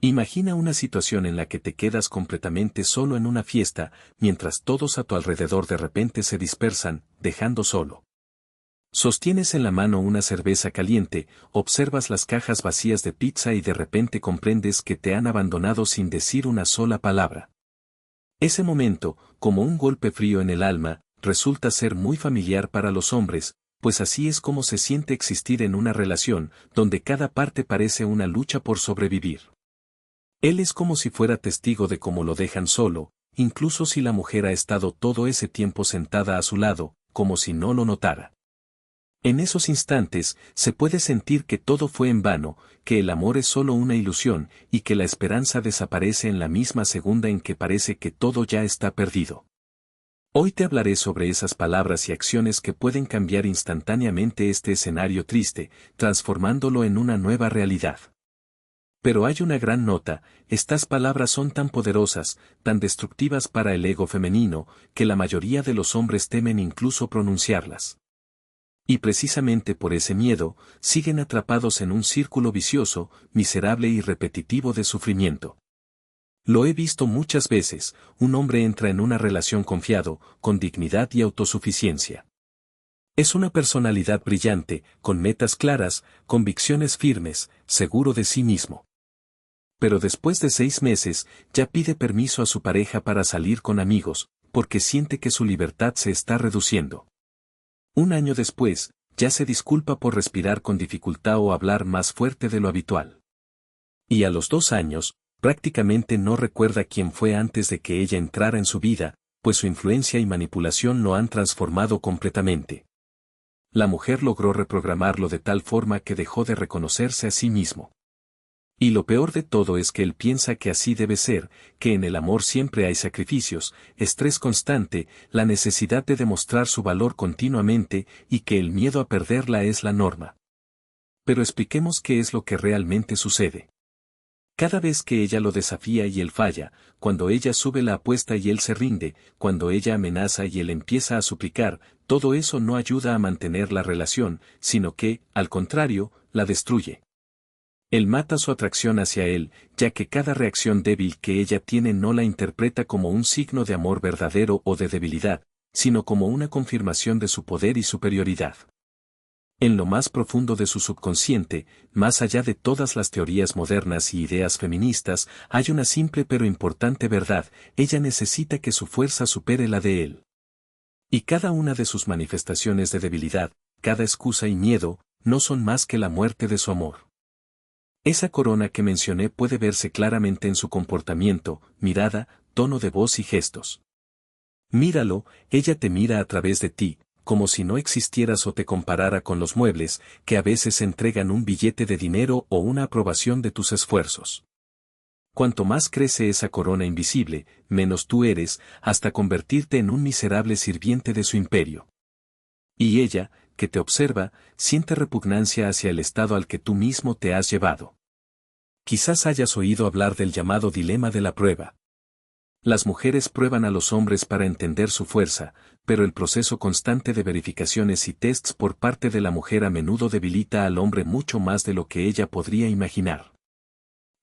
Imagina una situación en la que te quedas completamente solo en una fiesta, mientras todos a tu alrededor de repente se dispersan, dejando solo. Sostienes en la mano una cerveza caliente, observas las cajas vacías de pizza y de repente comprendes que te han abandonado sin decir una sola palabra. Ese momento, como un golpe frío en el alma, resulta ser muy familiar para los hombres, pues así es como se siente existir en una relación, donde cada parte parece una lucha por sobrevivir. Él es como si fuera testigo de cómo lo dejan solo, incluso si la mujer ha estado todo ese tiempo sentada a su lado, como si no lo notara. En esos instantes, se puede sentir que todo fue en vano, que el amor es solo una ilusión, y que la esperanza desaparece en la misma segunda en que parece que todo ya está perdido. Hoy te hablaré sobre esas palabras y acciones que pueden cambiar instantáneamente este escenario triste, transformándolo en una nueva realidad. Pero hay una gran nota: estas palabras son tan poderosas, tan destructivas para el ego femenino, que la mayoría de los hombres temen incluso pronunciarlas. Y precisamente por ese miedo, siguen atrapados en un círculo vicioso, miserable y repetitivo de sufrimiento. Lo he visto muchas veces: un hombre entra en una relación confiado, con dignidad y autosuficiencia. Es una personalidad brillante, con metas claras, convicciones firmes, seguro de sí mismo. Pero después de 6 meses, ya pide permiso a su pareja para salir con amigos, porque siente que su libertad se está reduciendo. Un año después, ya se disculpa por respirar con dificultad o hablar más fuerte de lo habitual. Y a los 2 años, prácticamente no recuerda quién fue antes de que ella entrara en su vida, pues su influencia y manipulación lo han transformado completamente. La mujer logró reprogramarlo de tal forma que dejó de reconocerse a sí mismo. Y lo peor de todo es que él piensa que así debe ser, que en el amor siempre hay sacrificios, estrés constante, la necesidad de demostrar su valor continuamente, y que el miedo a perderla es la norma. Pero expliquemos qué es lo que realmente sucede. Cada vez que ella lo desafía y él falla, cuando ella sube la apuesta y él se rinde, cuando ella amenaza y él empieza a suplicar, todo eso no ayuda a mantener la relación, sino que, al contrario, la destruye. Él mata su atracción hacia él, ya que cada reacción débil que ella tiene no la interpreta como un signo de amor verdadero o de debilidad, sino como una confirmación de su poder y superioridad. En lo más profundo de su subconsciente, más allá de todas las teorías modernas y ideas feministas, hay una simple pero importante verdad: ella necesita que su fuerza supere la de él. Y cada una de sus manifestaciones de debilidad, cada excusa y miedo, no son más que la muerte de su amor. Esa corona que mencioné puede verse claramente en su comportamiento, mirada, tono de voz y gestos. Míralo: ella te mira a través de ti, como si no existieras, o te comparara con los muebles, que a veces entregan un billete de dinero o una aprobación de tus esfuerzos. Cuanto más crece esa corona invisible, menos tú eres, hasta convertirte en un miserable sirviente de su imperio. Y ella, que te observa, siente repugnancia hacia el estado al que tú mismo te has llevado. Quizás hayas oído hablar del llamado dilema de la prueba. Las mujeres prueban a los hombres para entender su fuerza, pero el proceso constante de verificaciones y tests por parte de la mujer a menudo debilita al hombre mucho más de lo que ella podría imaginar.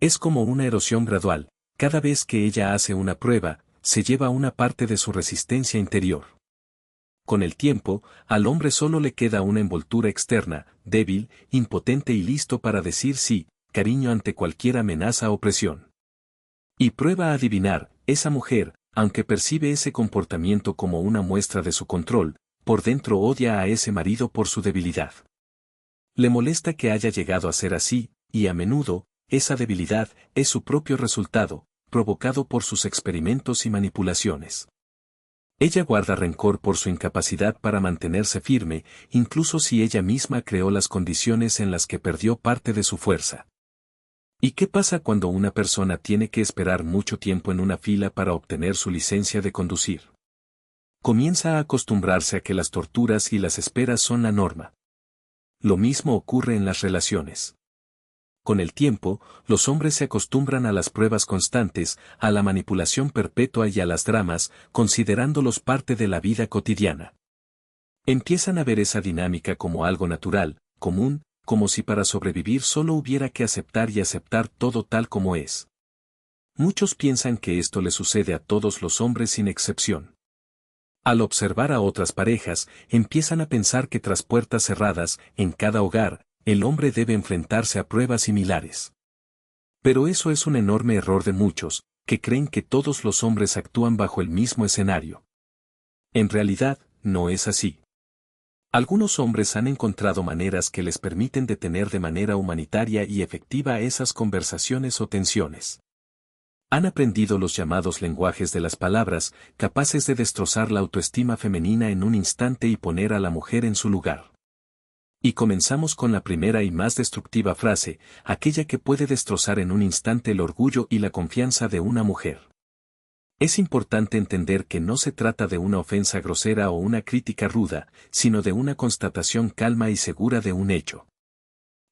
Es como una erosión gradual: cada vez que ella hace una prueba, se lleva una parte de su resistencia interior. Con el tiempo, al hombre solo le queda una envoltura externa, débil, impotente y listo para decir sí, cariño ante cualquier amenaza o presión. Y prueba a adivinar: esa mujer, aunque percibe ese comportamiento como una muestra de su control, por dentro odia a ese marido por su debilidad. Le molesta que haya llegado a ser así, y a menudo, esa debilidad es su propio resultado, provocado por sus experimentos y manipulaciones. Ella guarda rencor por su incapacidad para mantenerse firme, incluso si ella misma creó las condiciones en las que perdió parte de su fuerza. ¿Y qué pasa cuando una persona tiene que esperar mucho tiempo en una fila para obtener su licencia de conducir? Comienza a acostumbrarse a que las torturas y las esperas son la norma. Lo mismo ocurre en las relaciones. Con el tiempo, los hombres se acostumbran a las pruebas constantes, a la manipulación perpetua y a las dramas, considerándolos parte de la vida cotidiana. Empiezan a ver esa dinámica como algo natural, común, como si para sobrevivir solo hubiera que aceptar y aceptar todo tal como es. Muchos piensan que esto le sucede a todos los hombres sin excepción. Al observar a otras parejas, empiezan a pensar que tras puertas cerradas, en cada hogar, el hombre debe enfrentarse a pruebas similares. Pero eso es un enorme error de muchos, que creen que todos los hombres actúan bajo el mismo escenario. En realidad, no es así. Algunos hombres han encontrado maneras que les permiten detener de manera humanitaria y efectiva esas conversaciones o tensiones. Han aprendido los llamados lenguajes de las palabras, capaces de destrozar la autoestima femenina en un instante y poner a la mujer en su lugar. Y comenzamos con la primera y más destructiva frase, aquella que puede destrozar en un instante el orgullo y la confianza de una mujer. Es importante entender que no se trata de una ofensa grosera o una crítica ruda, sino de una constatación calma y segura de un hecho.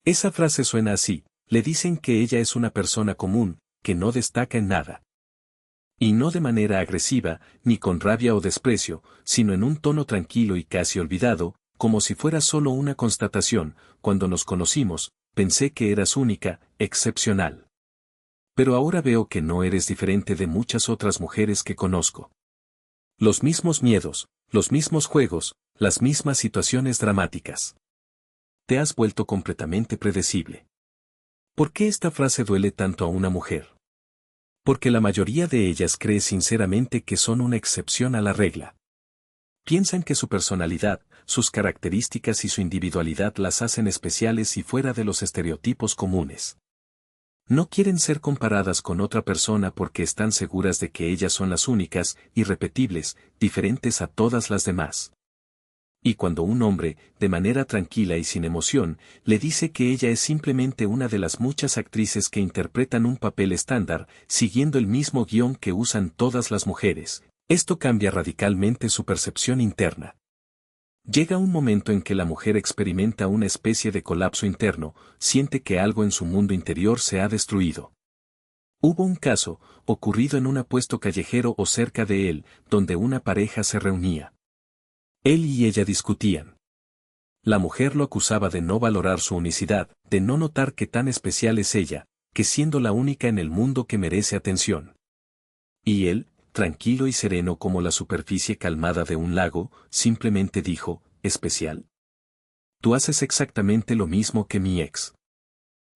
Esa frase suena así: le dicen que ella es una persona común, que no destaca en nada. Y no de manera agresiva, ni con rabia o desprecio, sino en un tono tranquilo y casi olvidado, como si fuera solo una constatación: cuando nos conocimos, pensé que eras única, excepcional. Pero ahora veo que no eres diferente de muchas otras mujeres que conozco. Los mismos miedos, los mismos juegos, las mismas situaciones dramáticas. Te has vuelto completamente predecible. ¿Por qué esta frase duele tanto a una mujer? Porque la mayoría de ellas cree sinceramente que son una excepción a la regla. Piensan que su personalidad, sus características y su individualidad las hacen especiales y fuera de los estereotipos comunes. No quieren ser comparadas con otra persona porque están seguras de que ellas son las únicas, irrepetibles, diferentes a todas las demás. Y cuando un hombre, de manera tranquila y sin emoción, le dice que ella es simplemente una de las muchas actrices que interpretan un papel estándar, siguiendo el mismo guión que usan todas las mujeres, esto cambia radicalmente su percepción interna. Llega un momento en que la mujer experimenta una especie de colapso interno, siente que algo en su mundo interior se ha destruido. Hubo un caso, ocurrido en un apuesto callejero o cerca de él, donde una pareja se reunía. Él y ella discutían. La mujer lo acusaba de no valorar su unicidad, de no notar que tan especial es ella, que siendo la única en el mundo que merece atención. Y él, tranquilo y sereno como la superficie calmada de un lago, simplemente dijo: ¿especial? Tú haces exactamente lo mismo que mi ex.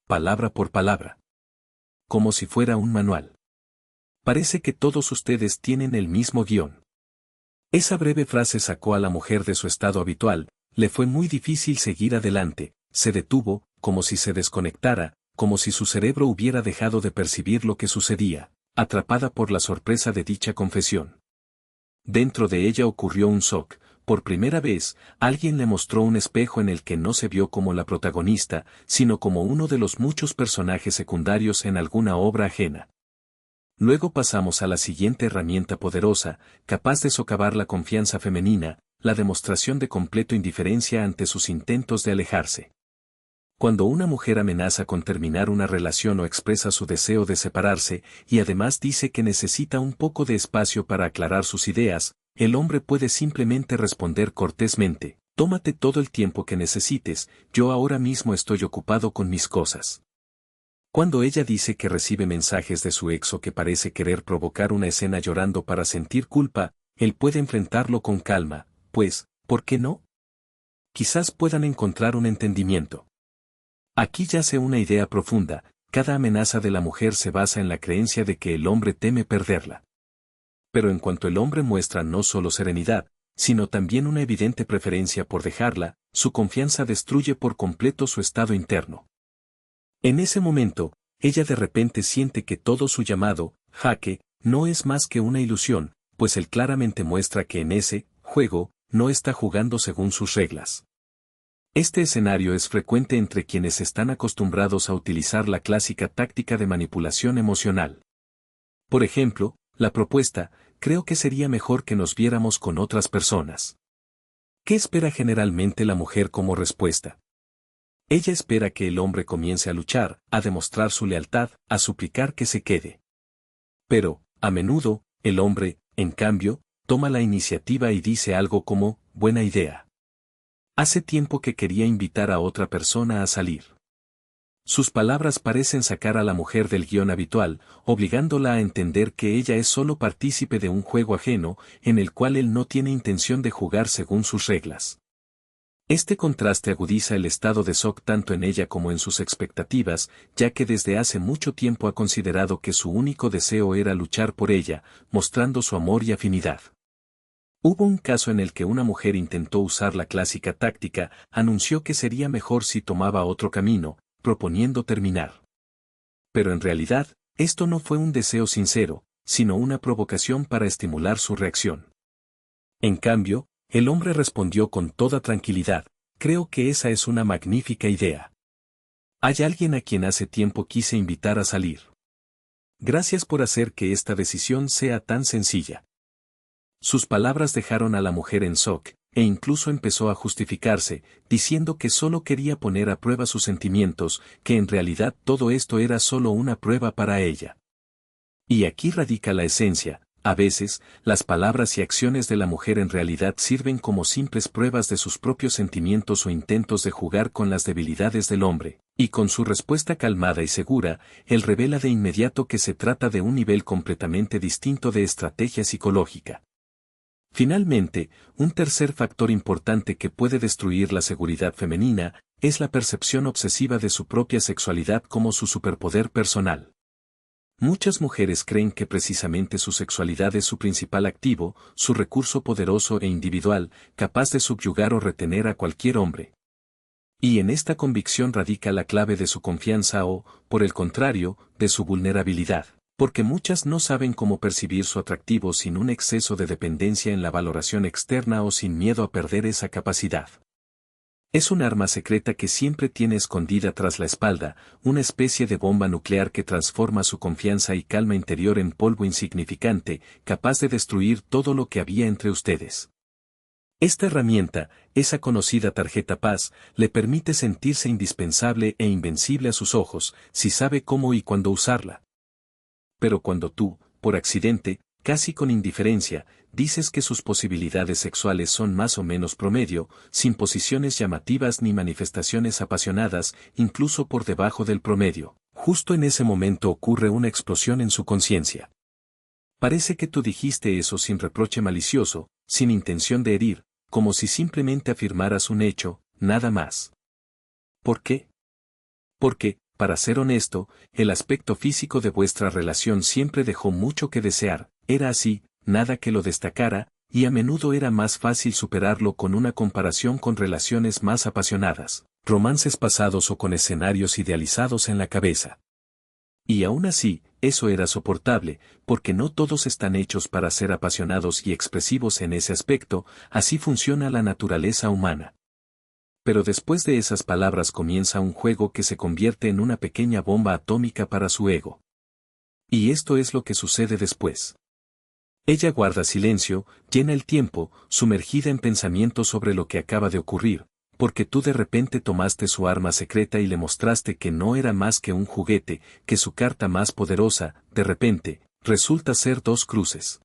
Palabra por palabra. Como si fuera un manual. Parece que todos ustedes tienen el mismo guión. Esa breve frase sacó a la mujer de su estado habitual, le fue muy difícil seguir adelante, se detuvo, como si se desconectara, como si su cerebro hubiera dejado de percibir lo que sucedía, atrapada por la sorpresa de dicha confesión. Dentro de ella ocurrió un shock. Por primera vez, alguien le mostró un espejo en el que no se vio como la protagonista, sino como uno de los muchos personajes secundarios en alguna obra ajena. Luego pasamos a la siguiente herramienta poderosa, capaz de socavar la confianza femenina, la demostración de completo indiferencia ante sus intentos de alejarse. Cuando una mujer amenaza con terminar una relación o expresa su deseo de separarse, y además dice que necesita un poco de espacio para aclarar sus ideas, el hombre puede simplemente responder cortésmente: tómate todo el tiempo que necesites, yo ahora mismo estoy ocupado con mis cosas. Cuando ella dice que recibe mensajes de su ex o que parece querer provocar una escena llorando para sentir culpa, él puede enfrentarlo con calma, pues, ¿por qué no? Quizás puedan encontrar un entendimiento. Aquí yace una idea profunda: cada amenaza de la mujer se basa en la creencia de que el hombre teme perderla. Pero en cuanto el hombre muestra no solo serenidad, sino también una evidente preferencia por dejarla, su confianza destruye por completo su estado interno. En ese momento, ella de repente siente que todo su llamado, jaque, no es más que una ilusión, pues él claramente muestra que en ese juego no está jugando según sus reglas. Este escenario es frecuente entre quienes están acostumbrados a utilizar la clásica táctica de manipulación emocional. Por ejemplo, la propuesta: creo que sería mejor que nos viéramos con otras personas. ¿Qué espera generalmente la mujer como respuesta? Ella espera que el hombre comience a luchar, a demostrar su lealtad, a suplicar que se quede. Pero, a menudo, el hombre, en cambio, toma la iniciativa y dice algo como: buena idea. Hace tiempo que quería invitar a otra persona a salir. Sus palabras parecen sacar a la mujer del guión habitual, obligándola a entender que ella es solo partícipe de un juego ajeno, en el cual él no tiene intención de jugar según sus reglas. Este contraste agudiza el estado de shock tanto en ella como en sus expectativas, ya que desde hace mucho tiempo ha considerado que su único deseo era luchar por ella, mostrando su amor y afinidad. Hubo un caso en el que una mujer intentó usar la clásica táctica, anunció que sería mejor si tomaba otro camino, proponiendo terminar. Pero en realidad, esto no fue un deseo sincero, sino una provocación para estimular su reacción. En cambio, el hombre respondió con toda tranquilidad, creo que esa es una magnífica idea. Hay alguien a quien hace tiempo quise invitar a salir. Gracias por hacer que esta decisión sea tan sencilla. Sus palabras dejaron a la mujer en shock, e incluso empezó a justificarse, diciendo que solo quería poner a prueba sus sentimientos, que en realidad todo esto era solo una prueba para ella. Y aquí radica la esencia. A veces, las palabras y acciones de la mujer en realidad sirven como simples pruebas de sus propios sentimientos o intentos de jugar con las debilidades del hombre, y con su respuesta calmada y segura, él revela de inmediato que se trata de un nivel completamente distinto de estrategia psicológica. Finalmente, un tercer factor importante que puede destruir la seguridad femenina es la percepción obsesiva de su propia sexualidad como su superpoder personal. Muchas mujeres creen que precisamente su sexualidad es su principal activo, su recurso poderoso e individual, capaz de subyugar o retener a cualquier hombre. Y en esta convicción radica la clave de su confianza o, por el contrario, de su vulnerabilidad, porque muchas no saben cómo percibir su atractivo sin un exceso de dependencia en la valoración externa o sin miedo a perder esa capacidad. Es un arma secreta que siempre tiene escondida tras la espalda, una especie de bomba nuclear que transforma su confianza y calma interior en polvo insignificante, capaz de destruir todo lo que había entre ustedes. Esta herramienta, esa conocida tarjeta paz, le permite sentirse indispensable e invencible a sus ojos, si sabe cómo y cuándo usarla. Pero cuando tú, por accidente, casi con indiferencia, dices que sus posibilidades sexuales son más o menos promedio, sin posiciones llamativas ni manifestaciones apasionadas, incluso por debajo del promedio, justo en ese momento ocurre una explosión en su conciencia. Parece que tú dijiste eso sin reproche malicioso, sin intención de herir, como si simplemente afirmaras un hecho, nada más. ¿Por qué? Porque, para ser honesto, el aspecto físico de vuestra relación siempre dejó mucho que desear, era así, nada que lo destacara, y a menudo era más fácil superarlo con una comparación con relaciones más apasionadas, romances pasados o con escenarios idealizados en la cabeza. Y aún así, eso era soportable, porque no todos están hechos para ser apasionados y expresivos en ese aspecto, así funciona la naturaleza humana. Pero después de esas palabras comienza un juego que se convierte en una pequeña bomba atómica para su ego. Y esto es lo que sucede después. Ella guarda silencio, llena el tiempo, sumergida en pensamientos sobre lo que acaba de ocurrir, porque tú de repente tomaste su arma secreta y le mostraste que no era más que un juguete, que su carta más poderosa, de repente, resulta ser dos cruces.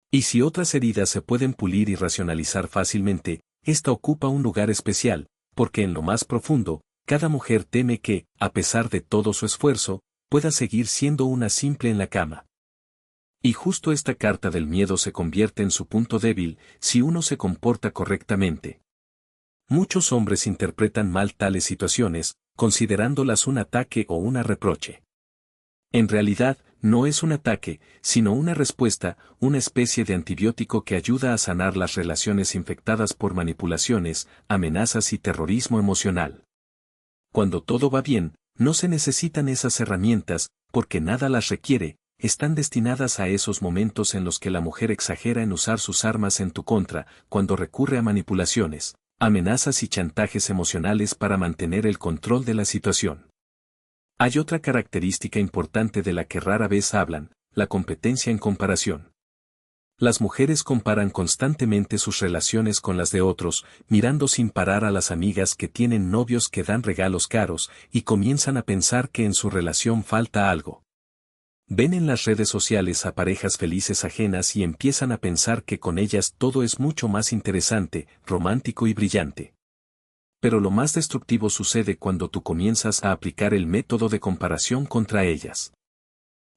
Y si otras heridas se pueden pulir y racionalizar fácilmente, esta ocupa un lugar especial, porque en lo más profundo, cada mujer teme que, a pesar de todo su esfuerzo, pueda seguir siendo una simple en la cama. Y justo esta carta del miedo se convierte en su punto débil, si uno se comporta correctamente. Muchos hombres interpretan mal tales situaciones, considerándolas un ataque o una reproche. En realidad, no es un ataque, sino una respuesta, una especie de antibiótico que ayuda a sanar las relaciones infectadas por manipulaciones, amenazas y terrorismo emocional. Cuando todo va bien, no se necesitan esas herramientas, porque nada las requiere, están destinadas a esos momentos en los que la mujer exagera en usar sus armas en tu contra, cuando recurre a manipulaciones, amenazas y chantajes emocionales para mantener el control de la situación. Hay otra característica importante de la que rara vez hablan, la competencia en comparación. Las mujeres comparan constantemente sus relaciones con las de otros, mirando sin parar a las amigas que tienen novios que dan regalos caros, y comienzan a pensar que en su relación falta algo. Ven en las redes sociales a parejas felices ajenas y empiezan a pensar que con ellas todo es mucho más interesante, romántico y brillante. Pero lo más destructivo sucede cuando tú comienzas a aplicar el método de comparación contra ellas.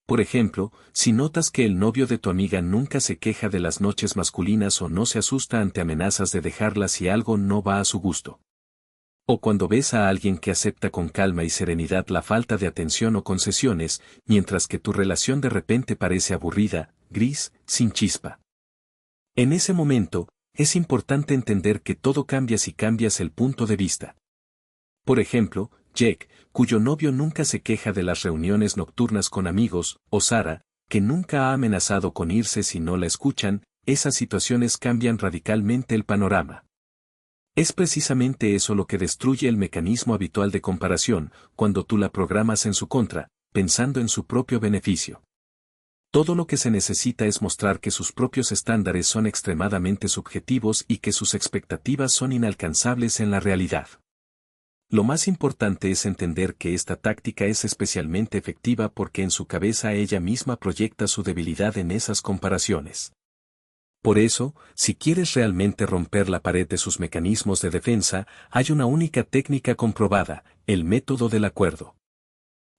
Por ejemplo, si notas que el novio de tu amiga nunca se queja de las noches masculinas o no se asusta ante amenazas de dejarla si algo no va a su gusto. O cuando ves a alguien que acepta con calma y serenidad la falta de atención o concesiones, mientras que tu relación de repente parece aburrida, gris, sin chispa. En ese momento, es importante entender que todo cambia si cambias el punto de vista. Por ejemplo, Jack, cuyo novio nunca se queja de las reuniones nocturnas con amigos, o Sara, que nunca ha amenazado con irse si no la escuchan, esas situaciones cambian radicalmente el panorama. Es precisamente eso lo que destruye el mecanismo habitual de comparación, cuando tú la programas en su contra, pensando en su propio beneficio. Todo lo que se necesita es mostrar que sus propios estándares son extremadamente subjetivos y que sus expectativas son inalcanzables en la realidad. Lo más importante es entender que esta táctica es especialmente efectiva porque en su cabeza ella misma proyecta su debilidad en esas comparaciones. Por eso, si quieres realmente romper la pared de sus mecanismos de defensa, hay una única técnica comprobada, el método del acuerdo.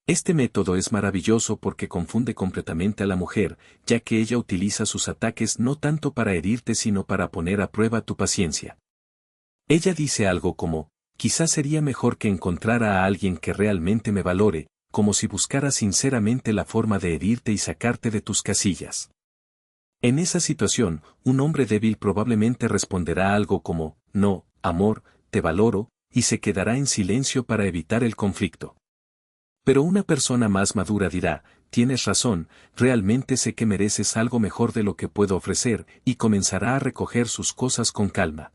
Este método es maravilloso porque confunde completamente a la mujer, ya que ella utiliza sus ataques no tanto para herirte sino para poner a prueba tu paciencia. Ella dice algo como, quizás sería mejor que encontrara a alguien que realmente me valore, como si buscara sinceramente la forma de herirte y sacarte de tus casillas. En esa situación, un hombre débil probablemente responderá algo como, no, amor, te valoro, y se quedará en silencio para evitar el conflicto. Pero una persona más madura dirá, tienes razón, realmente sé que mereces algo mejor de lo que puedo ofrecer, y comenzará a recoger sus cosas con calma.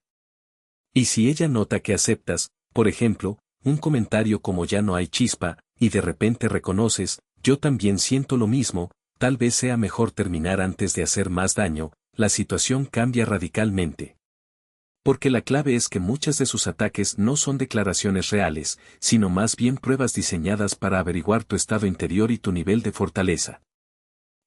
Y si ella nota que aceptas, por ejemplo, un comentario como ya no hay chispa, y de repente reconoces, yo también siento lo mismo, tal vez sea mejor terminar antes de hacer más daño, la situación cambia radicalmente. Porque la clave es que muchas de sus ataques no son declaraciones reales, sino más bien pruebas diseñadas para averiguar tu estado interior y tu nivel de fortaleza.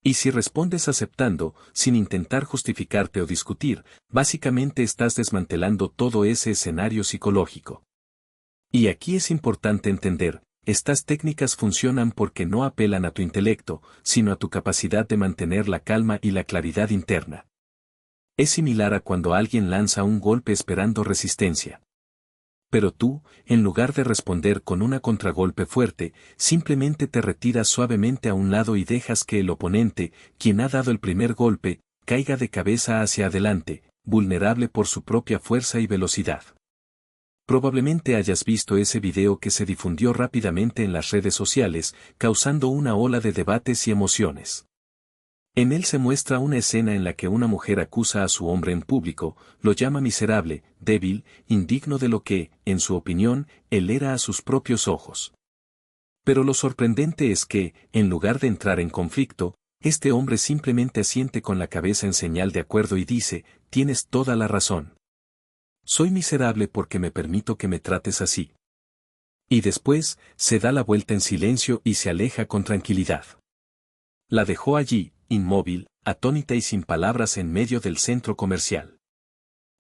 Y si respondes aceptando, sin intentar justificarte o discutir, básicamente estás desmantelando todo ese escenario psicológico. Y aquí es importante entender, estas técnicas funcionan porque no apelan a tu intelecto, sino a tu capacidad de mantener la calma y la claridad interna. Es similar a cuando alguien lanza un golpe esperando resistencia. Pero tú, en lugar de responder con una contragolpe fuerte, simplemente te retiras suavemente a un lado y dejas que el oponente, quien ha dado el primer golpe, caiga de cabeza hacia adelante, vulnerable por su propia fuerza y velocidad. Probablemente hayas visto ese video que se difundió rápidamente en las redes sociales, causando una ola de debates y emociones. En él se muestra una escena en la que una mujer acusa a su hombre en público, lo llama miserable, débil, indigno de lo que, en su opinión, él era a sus propios ojos. Pero lo sorprendente es que, en lugar de entrar en conflicto, este hombre simplemente asiente con la cabeza en señal de acuerdo y dice, tienes toda la razón. Soy miserable porque me permito que me trates así. Y después, se da la vuelta en silencio y se aleja con tranquilidad. La dejó allí, inmóvil, atónita y sin palabras en medio del centro comercial.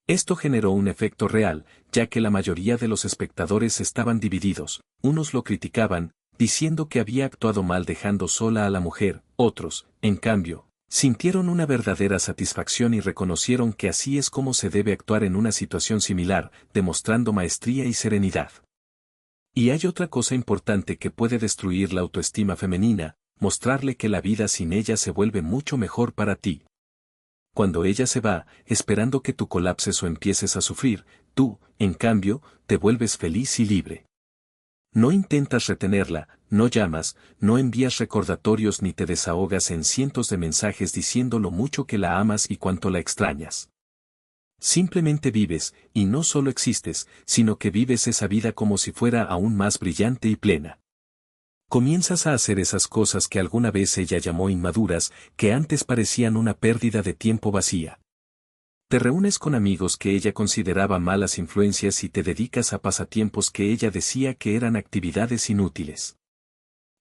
Esto generó un efecto real, ya que la mayoría de los espectadores estaban divididos, unos lo criticaban, diciendo que había actuado mal dejando sola a la mujer, otros, en cambio, sintieron una verdadera satisfacción y reconocieron que así es como se debe actuar en una situación similar, demostrando maestría y serenidad. Y hay otra cosa importante que puede destruir la autoestima femenina, mostrarle que la vida sin ella se vuelve mucho mejor para ti. Cuando ella se va, esperando que tú colapses o empieces a sufrir, tú, en cambio, te vuelves feliz y libre. No intentas retenerla, no llamas, no envías recordatorios ni te desahogas en cientos de mensajes diciendo lo mucho que la amas y cuánto la extrañas. Simplemente vives, y no solo existes, sino que vives esa vida como si fuera aún más brillante y plena. Comienzas a hacer esas cosas que alguna vez ella llamó inmaduras, que antes parecían una pérdida de tiempo vacía. Te reúnes con amigos que ella consideraba malas influencias y te dedicas a pasatiempos que ella decía que eran actividades inútiles.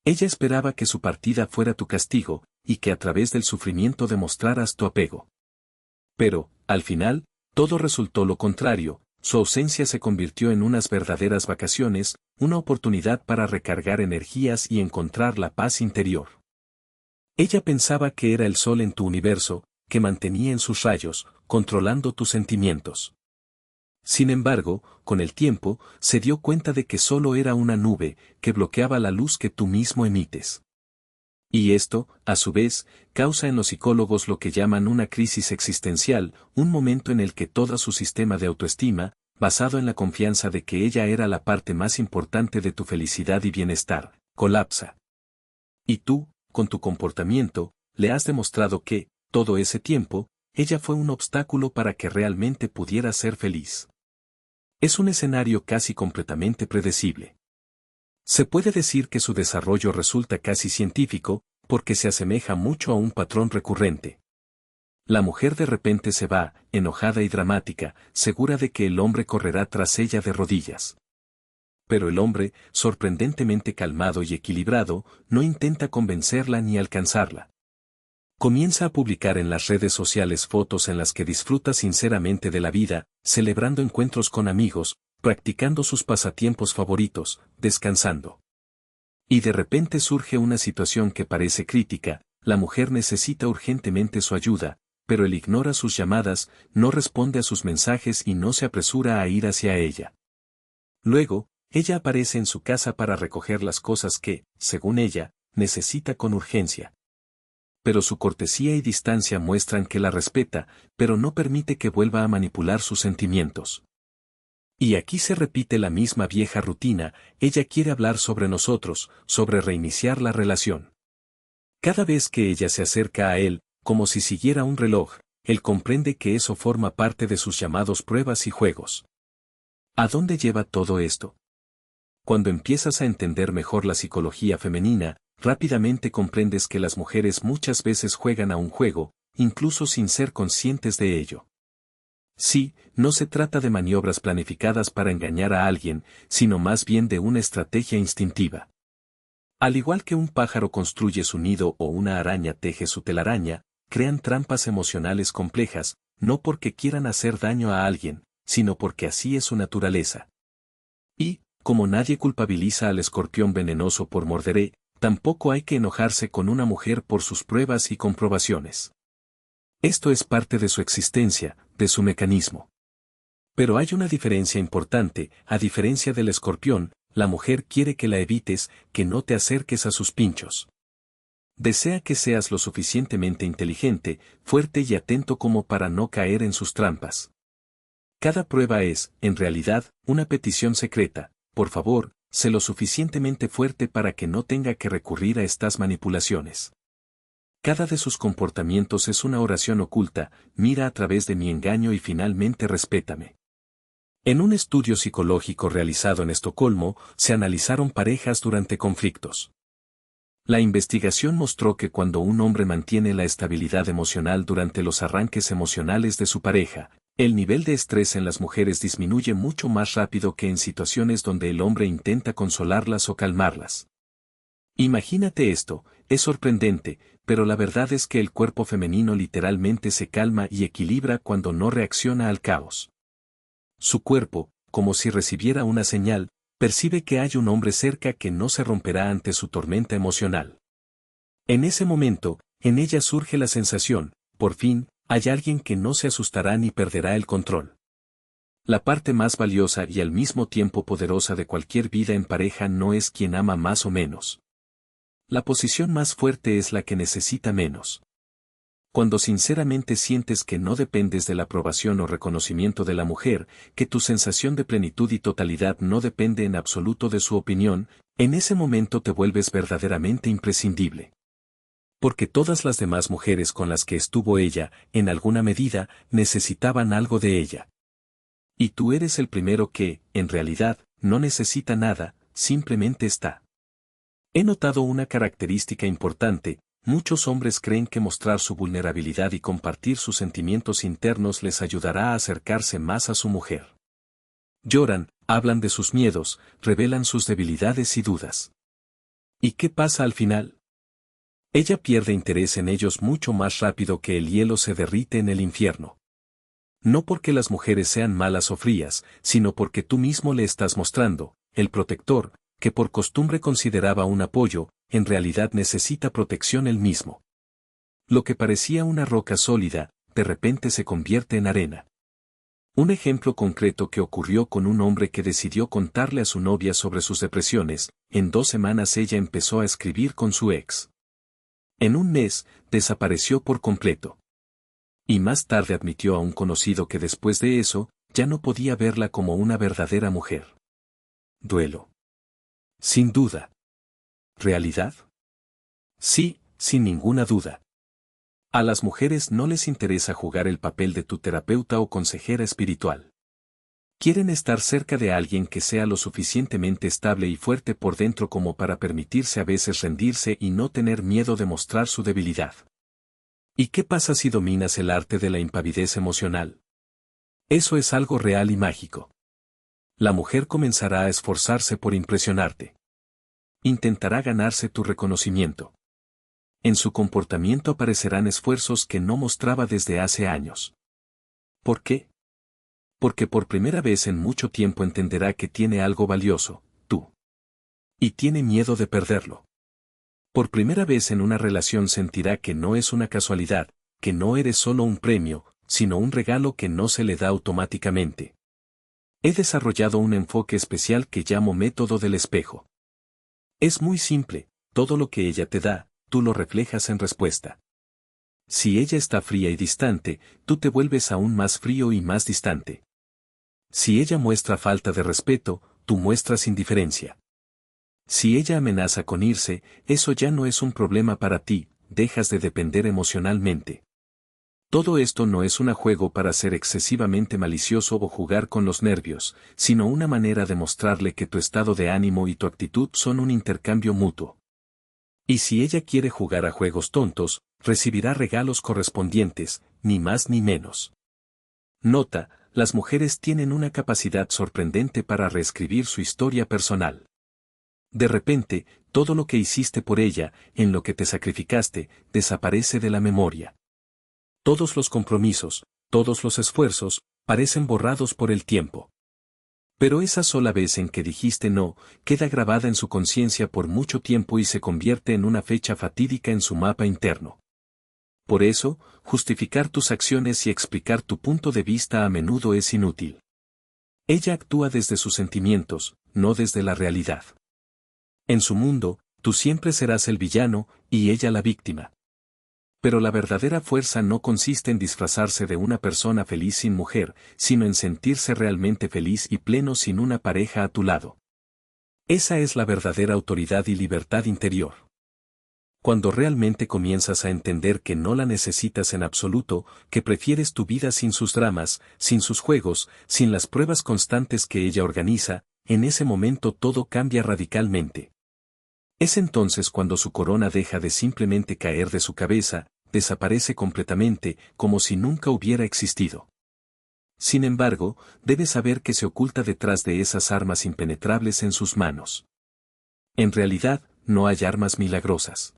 Ella esperaba que su partida fuera tu castigo, y que a través del sufrimiento demostraras tu apego. Pero, al final, todo resultó lo contrario, su ausencia se convirtió en unas verdaderas vacaciones, una oportunidad para recargar energías y encontrar la paz interior. Ella pensaba que era el sol en tu universo, que mantenía en sus rayos, controlando tus sentimientos. Sin embargo, con el tiempo, se dio cuenta de que solo era una nube, que bloqueaba la luz que tú mismo emites. Y esto, a su vez, causa en los psicólogos lo que llaman una crisis existencial, un momento en el que todo su sistema de autoestima, basado en la confianza de que ella era la parte más importante de tu felicidad y bienestar, colapsa. Y tú, con tu comportamiento, le has demostrado que, todo ese tiempo, ella fue un obstáculo para que realmente pudiera ser feliz. Es un escenario casi completamente predecible. Se puede decir que su desarrollo resulta casi científico, porque se asemeja mucho a un patrón recurrente. La mujer de repente se va, enojada y dramática, segura de que el hombre correrá tras ella de rodillas. Pero el hombre, sorprendentemente calmado y equilibrado, no intenta convencerla ni alcanzarla. Comienza a publicar en las redes sociales fotos en las que disfruta sinceramente de la vida, celebrando encuentros con amigos, practicando sus pasatiempos favoritos, descansando. Y de repente surge una situación que parece crítica, la mujer necesita urgentemente su ayuda, pero él ignora sus llamadas, no responde a sus mensajes y no se apresura a ir hacia ella. Luego, ella aparece en su casa para recoger las cosas que, según ella, necesita con urgencia. Pero su cortesía y distancia muestran que la respeta, pero no permite que vuelva a manipular sus sentimientos. Y aquí se repite la misma vieja rutina, ella quiere hablar sobre nosotros, sobre reiniciar la relación. Cada vez que ella se acerca a él, como si siguiera un reloj, él comprende que eso forma parte de sus llamados pruebas y juegos. ¿A dónde lleva todo esto? Cuando empiezas a entender mejor la psicología femenina, rápidamente comprendes que las mujeres muchas veces juegan a un juego, incluso sin ser conscientes de ello. Sí, no se trata de maniobras planificadas para engañar a alguien, sino más bien de una estrategia instintiva. Al igual que un pájaro construye su nido o una araña teje su telaraña, crean trampas emocionales complejas, no porque quieran hacer daño a alguien, sino porque así es su naturaleza. Y, como nadie culpabiliza al escorpión venenoso por morderé, tampoco hay que enojarse con una mujer por sus pruebas y comprobaciones. Esto es parte de su existencia, de su mecanismo. Pero hay una diferencia importante, a diferencia del escorpión, la mujer quiere que la evites, que no te acerques a sus pinchos. Desea que seas lo suficientemente inteligente, fuerte y atento como para no caer en sus trampas. Cada prueba es, en realidad, una petición secreta, por favor, sé lo suficientemente fuerte para que no tenga que recurrir a estas manipulaciones. Cada de sus comportamientos es una oración oculta, mira a través de mi engaño y finalmente respétame. En un estudio psicológico realizado en Estocolmo, se analizaron parejas durante conflictos. La investigación mostró que cuando un hombre mantiene la estabilidad emocional durante los arranques emocionales de su pareja, el nivel de estrés en las mujeres disminuye mucho más rápido que en situaciones donde el hombre intenta consolarlas o calmarlas. Imagínate esto, es sorprendente, pero la verdad es que el cuerpo femenino literalmente se calma y equilibra cuando no reacciona al caos. Su cuerpo, como si recibiera una señal, percibe que hay un hombre cerca que no se romperá ante su tormenta emocional. En ese momento, en ella surge la sensación, por fin, hay alguien que no se asustará ni perderá el control. La parte más valiosa y al mismo tiempo poderosa de cualquier vida en pareja no es quien ama más o menos. La posición más fuerte es la que necesita menos. Cuando sinceramente sientes que no dependes de la aprobación o reconocimiento de la mujer, que tu sensación de plenitud y totalidad no depende en absoluto de su opinión, en ese momento te vuelves verdaderamente imprescindible. Porque todas las demás mujeres con las que estuvo ella, en alguna medida, necesitaban algo de ella. Y tú eres el primero que, en realidad, no necesita nada, simplemente está. He notado una característica importante, muchos hombres creen que mostrar su vulnerabilidad y compartir sus sentimientos internos les ayudará a acercarse más a su mujer. Lloran, hablan de sus miedos, revelan sus debilidades y dudas. ¿Y qué pasa al final? Ella pierde interés en ellos mucho más rápido que el hielo se derrite en el infierno. No porque las mujeres sean malas o frías, sino porque tú mismo le estás mostrando, el protector, que por costumbre consideraba un apoyo, en realidad necesita protección él mismo. Lo que parecía una roca sólida, de repente se convierte en arena. Un ejemplo concreto que ocurrió con un hombre que decidió contarle a su novia sobre sus depresiones, en 2 semanas ella empezó a escribir con su ex. En un mes, desapareció por completo. Y más tarde admitió a un conocido que después de eso, ya no podía verla como una verdadera mujer. Duelo. Sin duda. ¿Realidad? Sí, sin ninguna duda. A las mujeres no les interesa jugar el papel de tu terapeuta o consejera espiritual. Quieren estar cerca de alguien que sea lo suficientemente estable y fuerte por dentro como para permitirse a veces rendirse y no tener miedo de mostrar su debilidad. ¿Y qué pasa si dominas el arte de la impavidez emocional? Eso es algo real y mágico. La mujer comenzará a esforzarse por impresionarte. Intentará ganarse tu reconocimiento. En su comportamiento aparecerán esfuerzos que no mostraba desde hace años. ¿Por qué? Porque por primera vez en mucho tiempo entenderá que tiene algo valioso, tú. Y tiene miedo de perderlo. Por primera vez en una relación sentirá que no es una casualidad, que no eres solo un premio, sino un regalo que no se le da automáticamente. He desarrollado un enfoque especial que llamo método del espejo. Es muy simple, todo lo que ella te da, tú lo reflejas en respuesta. Si ella está fría y distante, tú te vuelves aún más frío y más distante. Si ella muestra falta de respeto, tú muestras indiferencia. Si ella amenaza con irse, eso ya no es un problema para ti, dejas de depender emocionalmente. Todo esto no es un juego para ser excesivamente malicioso o jugar con los nervios, sino una manera de mostrarle que tu estado de ánimo y tu actitud son un intercambio mutuo. Y si ella quiere jugar a juegos tontos, recibirá regalos correspondientes, ni más ni menos. Nota, las mujeres tienen una capacidad sorprendente para reescribir su historia personal. De repente, todo lo que hiciste por ella, en lo que te sacrificaste, desaparece de la memoria. Todos los compromisos, todos los esfuerzos, parecen borrados por el tiempo. Pero esa sola vez en que dijiste no, queda grabada en su conciencia por mucho tiempo y se convierte en una fecha fatídica en su mapa interno. Por eso, justificar tus acciones y explicar tu punto de vista a menudo es inútil. Ella actúa desde sus sentimientos, no desde la realidad. En su mundo, tú siempre serás el villano, y ella la víctima. Pero la verdadera fuerza no consiste en disfrazarse de una persona feliz sin mujer, sino en sentirse realmente feliz y pleno sin una pareja a tu lado. Esa es la verdadera autoridad y libertad interior. Cuando realmente comienzas a entender que no la necesitas en absoluto, que prefieres tu vida sin sus dramas, sin sus juegos, sin las pruebas constantes que ella organiza, en ese momento todo cambia radicalmente. Es entonces cuando su corona deja de simplemente caer de su cabeza, desaparece completamente, como si nunca hubiera existido. Sin embargo, debes saber que se oculta detrás de esas armas impenetrables en sus manos. En realidad, no hay armas milagrosas.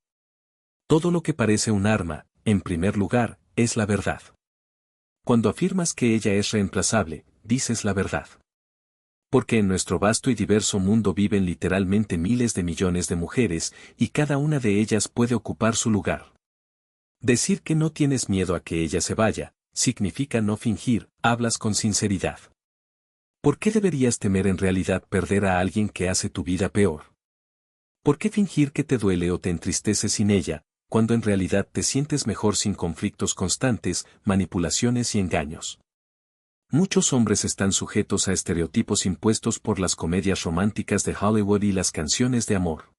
Todo lo que parece un arma, en primer lugar, es la verdad. Cuando afirmas que ella es reemplazable, dices la verdad. Porque en nuestro vasto y diverso mundo viven literalmente miles de millones de mujeres, y cada una de ellas puede ocupar su lugar. Decir que no tienes miedo a que ella se vaya, significa no fingir, hablas con sinceridad. ¿Por qué deberías temer en realidad perder a alguien que hace tu vida peor? ¿Por qué fingir que te duele o te entristece sin ella, cuando en realidad te sientes mejor sin conflictos constantes, manipulaciones y engaños? Muchos hombres están sujetos a estereotipos impuestos por las comedias románticas de Hollywood y las canciones de amor.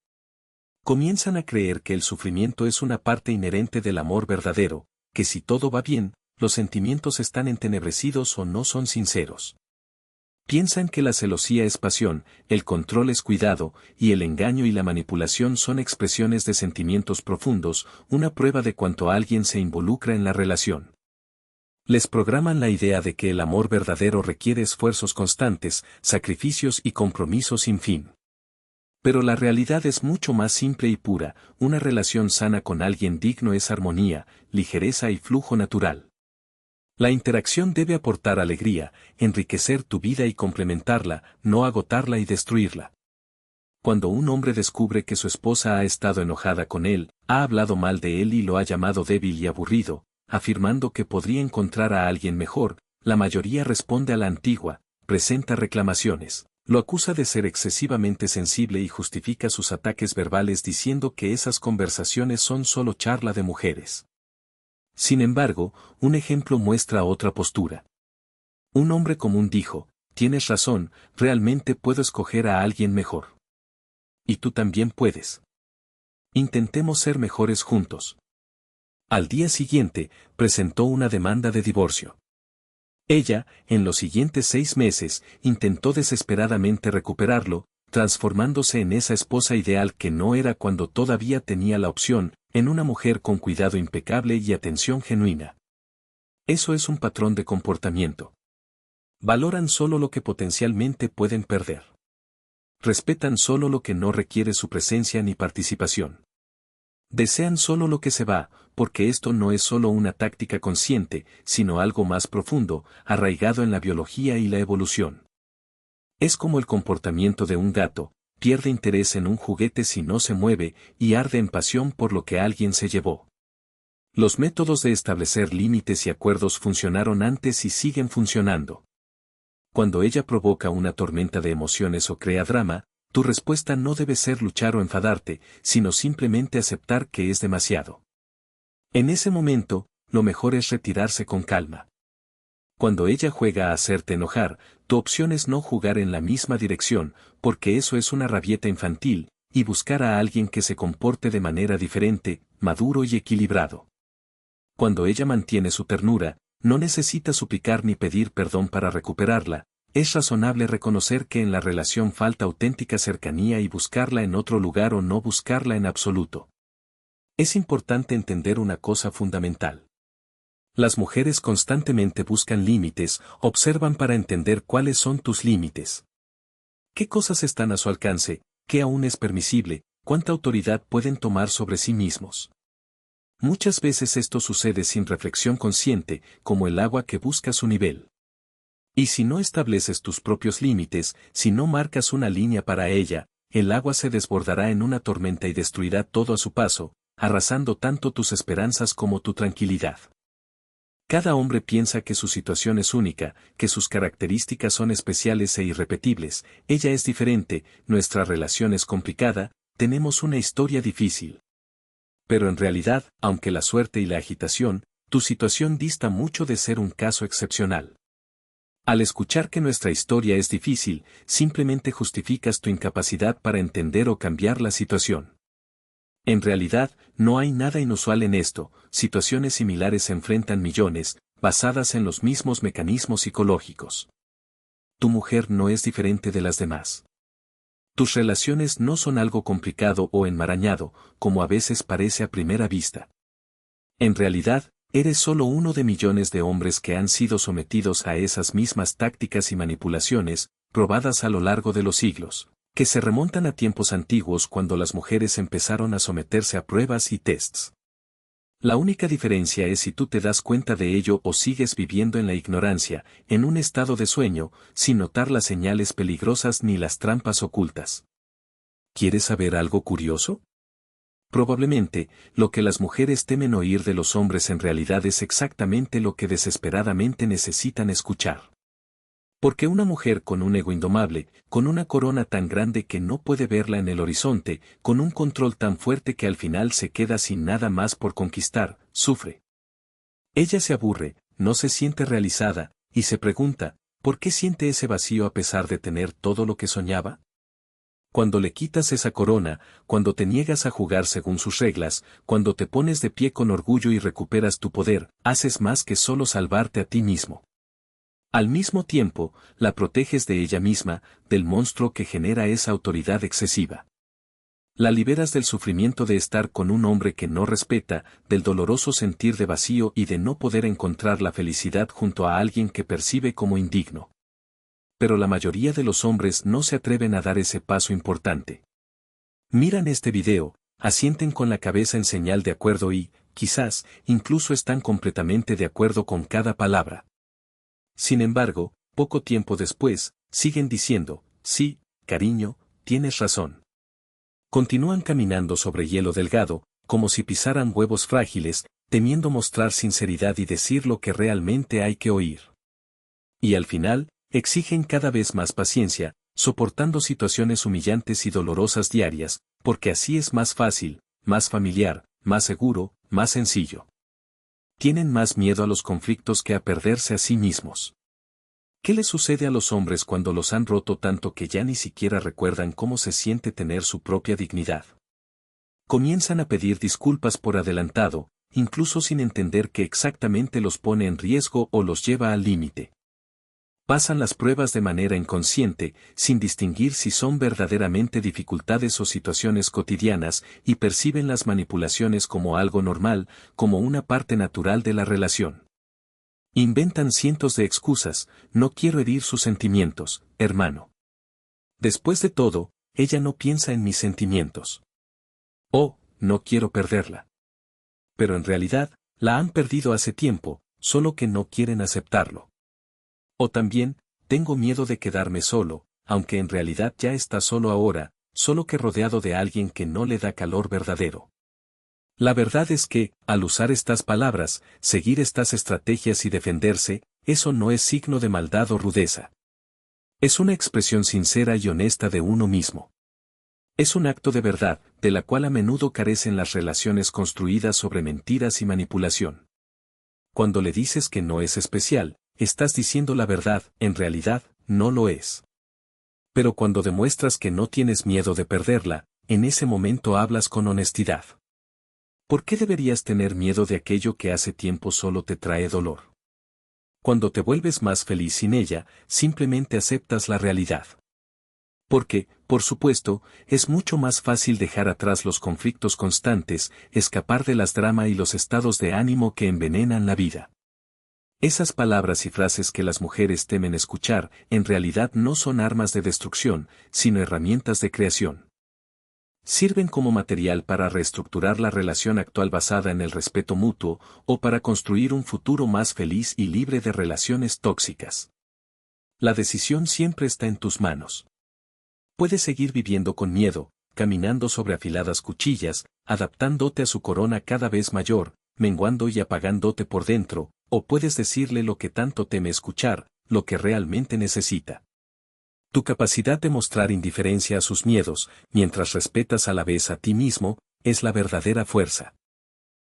Comienzan a creer que el sufrimiento es una parte inherente del amor verdadero, que si todo va bien, los sentimientos están entenebrecidos o no son sinceros. Piensan que la celosía es pasión, el control es cuidado, y el engaño y la manipulación son expresiones de sentimientos profundos, una prueba de cuánto alguien se involucra en la relación. Les programan la idea de que el amor verdadero requiere esfuerzos constantes, sacrificios y compromisos sin fin. Pero la realidad es mucho más simple y pura, una relación sana con alguien digno es armonía, ligereza y flujo natural. La interacción debe aportar alegría, enriquecer tu vida y complementarla, no agotarla y destruirla. Cuando un hombre descubre que su esposa ha estado enojada con él, ha hablado mal de él y lo ha llamado débil y aburrido, afirmando que podría encontrar a alguien mejor, la mayoría responde a la antigua, presenta reclamaciones, lo acusa de ser excesivamente sensible y justifica sus ataques verbales diciendo que esas conversaciones son solo charla de mujeres. Sin embargo, un ejemplo muestra otra postura. Un hombre común dijo, tienes razón, realmente puedo escoger a alguien mejor. Y tú también puedes. Intentemos ser mejores juntos. Al día siguiente, presentó una demanda de divorcio. Ella, en los siguientes 6 meses, intentó desesperadamente recuperarlo, transformándose en esa esposa ideal que no era cuando todavía tenía la opción, en una mujer con cuidado impecable y atención genuina. Eso es un patrón de comportamiento. Valoran solo lo que potencialmente pueden perder. Respetan solo lo que no requiere su presencia ni participación. Desean solo lo que se va, porque esto no es solo una táctica consciente, sino algo más profundo, arraigado en la biología y la evolución. Es como el comportamiento de un gato, pierde interés en un juguete si no se mueve y arde en pasión por lo que alguien se llevó. Los métodos de establecer límites y acuerdos funcionaron antes y siguen funcionando. Cuando ella provoca una tormenta de emociones o crea drama, tu respuesta no debe ser luchar o enfadarte, sino simplemente aceptar que es demasiado. En ese momento, lo mejor es retirarse con calma. Cuando ella juega a hacerte enojar, tu opción es no jugar en la misma dirección, porque eso es una rabieta infantil, y buscar a alguien que se comporte de manera diferente, maduro y equilibrado. Cuando ella mantiene su ternura, no necesita suplicar ni pedir perdón para recuperarla, es razonable reconocer que en la relación falta auténtica cercanía y buscarla en otro lugar o no buscarla en absoluto. Es importante entender una cosa fundamental. Las mujeres constantemente buscan límites, observan para entender cuáles son tus límites. ¿Qué cosas están a su alcance? ¿Qué aún es permisible? ¿Cuánta autoridad pueden tomar sobre sí mismos? Muchas veces esto sucede sin reflexión consciente, como el agua que busca su nivel. Y si no estableces tus propios límites, si no marcas una línea para ella, el agua se desbordará en una tormenta y destruirá todo a su paso, arrasando tanto tus esperanzas como tu tranquilidad. Cada hombre piensa que su situación es única, que sus características son especiales e irrepetibles, ella es diferente, nuestra relación es complicada, tenemos una historia difícil. Pero en realidad, aunque la suerte y la agitación, tu situación dista mucho de ser un caso excepcional. Al escuchar que nuestra historia es difícil, simplemente justificas tu incapacidad para entender o cambiar la situación. En realidad, no hay nada inusual en esto, situaciones similares se enfrentan millones, basadas en los mismos mecanismos psicológicos. Tu mujer no es diferente de las demás. Tus relaciones no son algo complicado o enmarañado, como a veces parece a primera vista. En realidad, eres solo uno de millones de hombres que han sido sometidos a esas mismas tácticas y manipulaciones, probadas a lo largo de los siglos, que se remontan a tiempos antiguos cuando las mujeres empezaron a someterse a pruebas y tests. La única diferencia es si tú te das cuenta de ello o sigues viviendo en la ignorancia, en un estado de sueño, sin notar las señales peligrosas ni las trampas ocultas. ¿Quieres saber algo curioso? Probablemente, lo que las mujeres temen oír de los hombres en realidad es exactamente lo que desesperadamente necesitan escuchar. Porque una mujer con un ego indomable, con una corona tan grande que no puede verla en el horizonte, con un control tan fuerte que al final se queda sin nada más por conquistar, sufre. Ella se aburre, no se siente realizada, y se pregunta, ¿por qué siente ese vacío a pesar de tener todo lo que soñaba? Cuando le quitas esa corona, cuando te niegas a jugar según sus reglas, cuando te pones de pie con orgullo y recuperas tu poder, haces más que solo salvarte a ti mismo. Al mismo tiempo, la proteges de ella misma, del monstruo que genera esa autoridad excesiva. La liberas del sufrimiento de estar con un hombre que no respeta, del doloroso sentir de vacío y de no poder encontrar la felicidad junto a alguien que percibe como indigno. Pero la mayoría de los hombres no se atreven a dar ese paso importante. Miran este video, asienten con la cabeza en señal de acuerdo y, quizás, incluso están completamente de acuerdo con cada palabra. Sin embargo, poco tiempo después, siguen diciendo, sí, cariño, tienes razón. Continúan caminando sobre hielo delgado, como si pisaran huevos frágiles, temiendo mostrar sinceridad y decir lo que realmente hay que oír. Y al final, exigen cada vez más paciencia, soportando situaciones humillantes y dolorosas diarias, porque así es más fácil, más familiar, más seguro, más sencillo. Tienen más miedo a los conflictos que a perderse a sí mismos. ¿Qué les sucede a los hombres cuando los han roto tanto que ya ni siquiera recuerdan cómo se siente tener su propia dignidad? Comienzan a pedir disculpas por adelantado, incluso sin entender que exactamente los pone en riesgo o los lleva al límite. Pasan las pruebas de manera inconsciente, sin distinguir si son verdaderamente dificultades o situaciones cotidianas, y perciben las manipulaciones como algo normal, como una parte natural de la relación. Inventan cientos de excusas: no quiero herir sus sentimientos, hermano. Después de todo, ella no piensa en mis sentimientos. Oh, no quiero perderla. Pero en realidad, la han perdido hace tiempo, solo que no quieren aceptarlo. O también, tengo miedo de quedarme solo, aunque en realidad ya está solo ahora, solo que rodeado de alguien que no le da calor verdadero. La verdad es que, al usar estas palabras, seguir estas estrategias y defenderse, eso no es signo de maldad o rudeza. Es una expresión sincera y honesta de uno mismo. Es un acto de verdad, de la cual a menudo carecen las relaciones construidas sobre mentiras y manipulación. Cuando le dices que no es especial, estás diciendo la verdad, en realidad, no lo es. Pero cuando demuestras que no tienes miedo de perderla, en ese momento hablas con honestidad. ¿Por qué deberías tener miedo de aquello que hace tiempo solo te trae dolor? Cuando te vuelves más feliz sin ella, simplemente aceptas la realidad. Porque, por supuesto, es mucho más fácil dejar atrás los conflictos constantes, escapar de las dramas y los estados de ánimo que envenenan la vida. Esas palabras y frases que las mujeres temen escuchar, en realidad no son armas de destrucción, sino herramientas de creación. Sirven como material para reestructurar la relación actual basada en el respeto mutuo, o para construir un futuro más feliz y libre de relaciones tóxicas. La decisión siempre está en tus manos. Puedes seguir viviendo con miedo, caminando sobre afiladas cuchillas, adaptándote a su corona cada vez mayor, menguando y apagándote por dentro, o puedes decirle lo que tanto teme escuchar, lo que realmente necesita. Tu capacidad de mostrar indiferencia a sus miedos, mientras respetas a la vez a ti mismo, es la verdadera fuerza.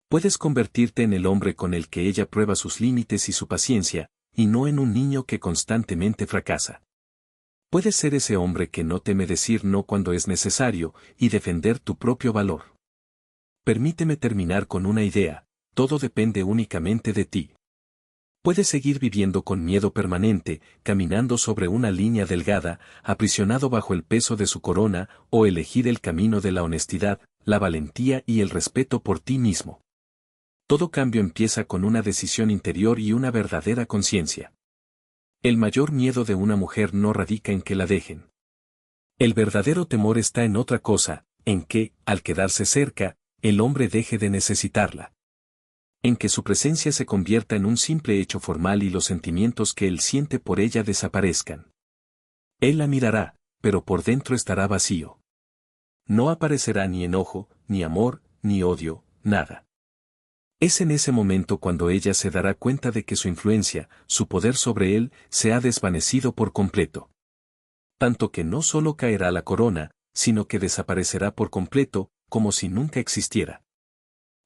Puedes convertirte en el hombre con el que ella prueba sus límites y su paciencia, y no en un niño que constantemente fracasa. Puedes ser ese hombre que no teme decir no cuando es necesario, y defender tu propio valor. Permíteme terminar con una idea: todo depende únicamente de ti. Puedes seguir viviendo con miedo permanente, caminando sobre una línea delgada, aprisionado bajo el peso de su corona, o elegir el camino de la honestidad, la valentía y el respeto por ti mismo. Todo cambio empieza con una decisión interior y una verdadera conciencia. El mayor miedo de una mujer no radica en que la dejen. El verdadero temor está en otra cosa, en que, al quedarse cerca, el hombre deje de necesitarla. En que su presencia se convierta en un simple hecho formal y los sentimientos que él siente por ella desaparezcan. Él la mirará, pero por dentro estará vacío. No aparecerá ni enojo, ni amor, ni odio, nada. Es en ese momento cuando ella se dará cuenta de que su influencia, su poder sobre él, se ha desvanecido por completo. Tanto que no solo caerá la corona, sino que desaparecerá por completo, como si nunca existiera.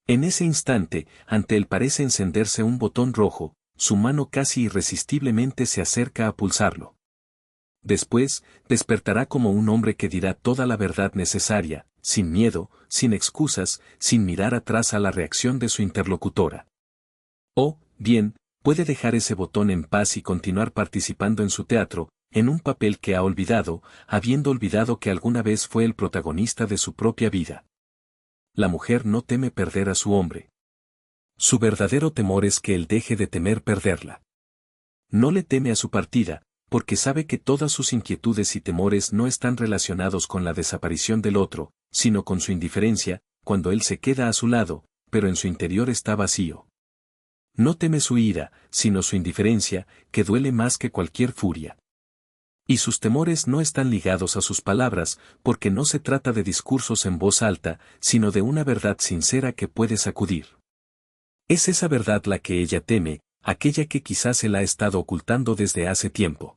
En ese instante, ante él parece encenderse un botón rojo, su mano casi irresistiblemente se acerca a pulsarlo. Después, despertará como un hombre que dirá toda la verdad necesaria, sin miedo, sin excusas, sin mirar atrás a la reacción de su interlocutora. O, bien, puede dejar ese botón en paz y continuar participando en su teatro, en un papel que ha olvidado, habiendo olvidado que alguna vez fue el protagonista de su propia vida. La mujer no teme perder a su hombre. Su verdadero temor es que él deje de temer perderla. No le teme a su partida, porque sabe que todas sus inquietudes y temores no están relacionados con la desaparición del otro, sino con su indiferencia. Cuando él se queda a su lado, pero en su interior está vacío. No teme su ira, sino su indiferencia, que duele más que cualquier furia. Y sus temores no están ligados a sus palabras, porque no se trata de discursos en voz alta, sino de una verdad sincera que puede sacudir. Es esa verdad la que ella teme, aquella que quizás se la ha estado ocultando desde hace tiempo.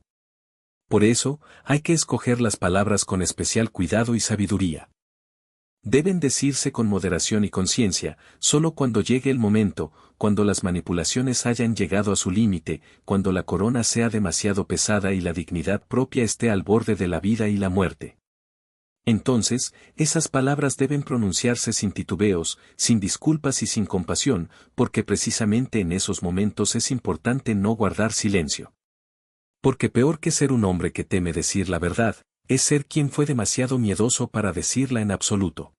Por eso, hay que escoger las palabras con especial cuidado y sabiduría. Deben decirse con moderación y conciencia, solo cuando llegue el momento, cuando las manipulaciones hayan llegado a su límite, cuando la corona sea demasiado pesada y la dignidad propia esté al borde de la vida y la muerte. Entonces, esas palabras deben pronunciarse sin titubeos, sin disculpas y sin compasión, porque precisamente en esos momentos es importante no guardar silencio. Porque peor que ser un hombre que teme decir la verdad, es ser quien fue demasiado miedoso para decirla en absoluto.